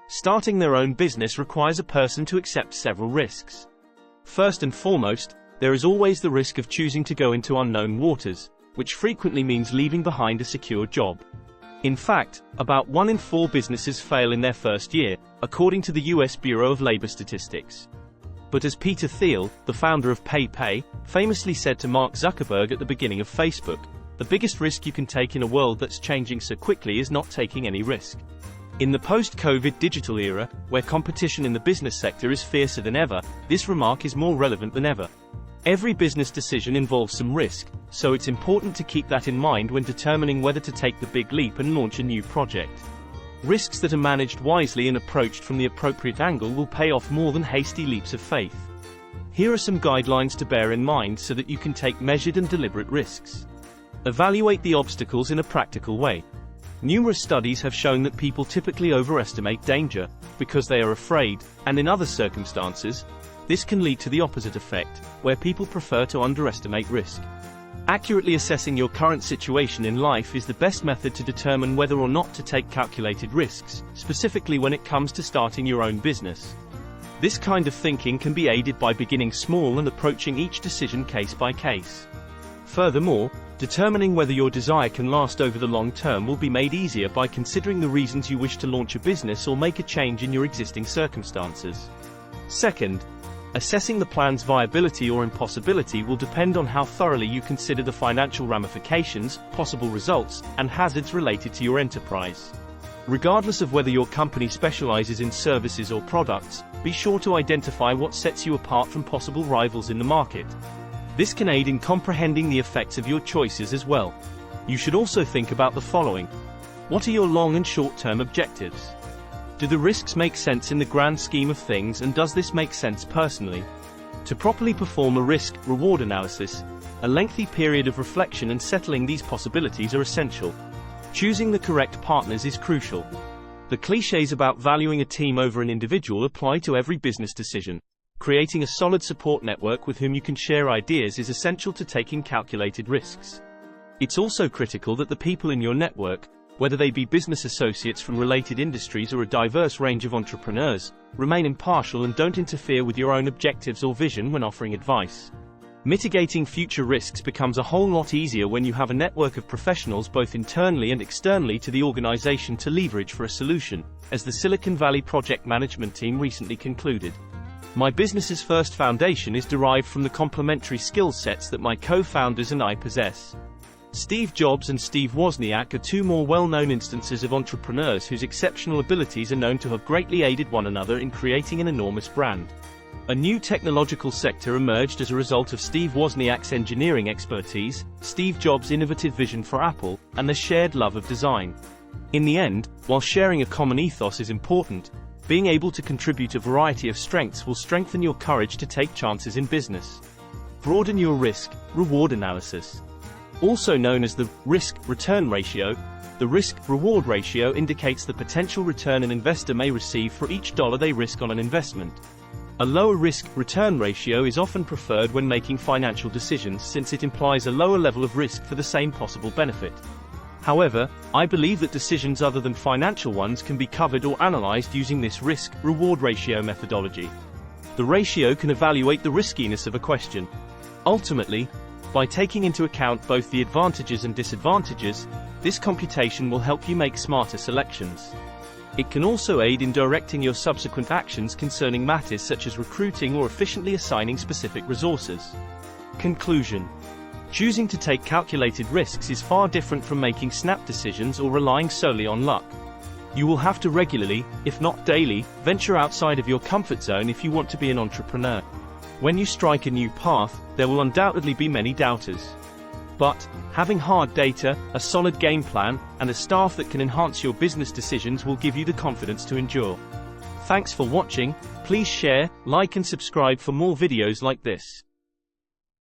Starting their own business requires a person to accept several risks. First and foremost, there is always the risk of choosing to go into unknown waters, which frequently means leaving behind a secure job. In fact, about 1 in 4 businesses fail in their first year, according to the US Bureau of Labor Statistics. But as Peter Thiel, the founder of PayPal, famously said to Mark Zuckerberg at the beginning of Facebook, the biggest risk you can take in a world that's changing so quickly is not taking any risk. In the post-COVID digital era, where competition in the business sector is fiercer than ever, this remark is more relevant than ever. Every business decision involves some risk, so it's important to keep that in mind when determining whether to take the big leap and launch a new project. Risks that are managed wisely and approached from the appropriate angle will pay off more than hasty leaps of faith. Here are some guidelines to bear in mind so that you can take measured and deliberate risks. Evaluate the obstacles in a practical way. Numerous studies have shown that people typically overestimate danger, because they are afraid, and in other circumstances, this can lead to the opposite effect, where people prefer to underestimate risk. Accurately assessing your current situation in life is the best method to determine whether or not to take calculated risks, specifically when it comes to starting your own business. This kind of thinking can be aided by beginning small and approaching each decision case by case. Furthermore, determining whether your desire can last over the long term will be made easier by considering the reasons you wish to launch a business or make a change in your existing circumstances. Second, assessing the plan's viability or impossibility will depend on how thoroughly you consider the financial ramifications, possible results, and hazards related to your enterprise. Regardless of whether your company specializes in services or products, be sure to identify what sets you apart from possible rivals in the market. This can aid in comprehending the effects of your choices as well. You should also think about the following. What are your long and short-term objectives? Do the risks make sense in the grand scheme of things, and does this make sense personally? To properly perform a risk-reward analysis, a lengthy period of reflection and settling these possibilities are essential. Choosing the correct partners is crucial. The clichés about valuing a team over an individual apply to every business decision. Creating a solid support network with whom you can share ideas is essential to taking calculated risks. It's also critical that the people in your network, whether they be business associates from related industries or a diverse range of entrepreneurs, remain impartial and don't interfere with your own objectives or vision when offering advice. Mitigating future risks becomes a whole lot easier when you have a network of professionals both internally and externally to the organization to leverage for a solution, as the Silicon Valley project management team recently concluded. My business's first foundation is derived from the complementary skill sets that my co-founders and I possess. Steve Jobs and Steve Wozniak are 2 more well-known instances of entrepreneurs whose exceptional abilities are known to have greatly aided one another in creating an enormous brand. A new technological sector emerged as a result of Steve Wozniak's engineering expertise, Steve Jobs' innovative vision for Apple, and their shared love of design. In the end, while sharing a common ethos is important, being able to contribute a variety of strengths will strengthen your courage to take chances in business. Broaden your risk-reward analysis. Also known as the risk-return ratio, the risk-reward ratio indicates the potential return an investor may receive for each dollar they risk on an investment. A lower risk-return ratio is often preferred when making financial decisions since it implies a lower level of risk for the same possible benefit. However, I believe that decisions other than financial ones can be covered or analyzed using this risk-reward ratio methodology. The ratio can evaluate the riskiness of a question. Ultimately, by taking into account both the advantages and disadvantages, this computation will help you make smarter selections. It can also aid in directing your subsequent actions concerning matters such as recruiting or efficiently assigning specific resources. Conclusion. Choosing to take calculated risks is far different from making snap decisions or relying solely on luck. You will have to regularly, if not daily, venture outside of your comfort zone if you want to be an entrepreneur. When you strike a new path, there will undoubtedly be many doubters. But, having hard data, a solid game plan, and a staff that can enhance your business decisions will give you the confidence to endure. Thanks for watching. Please share, like and subscribe for more videos like this.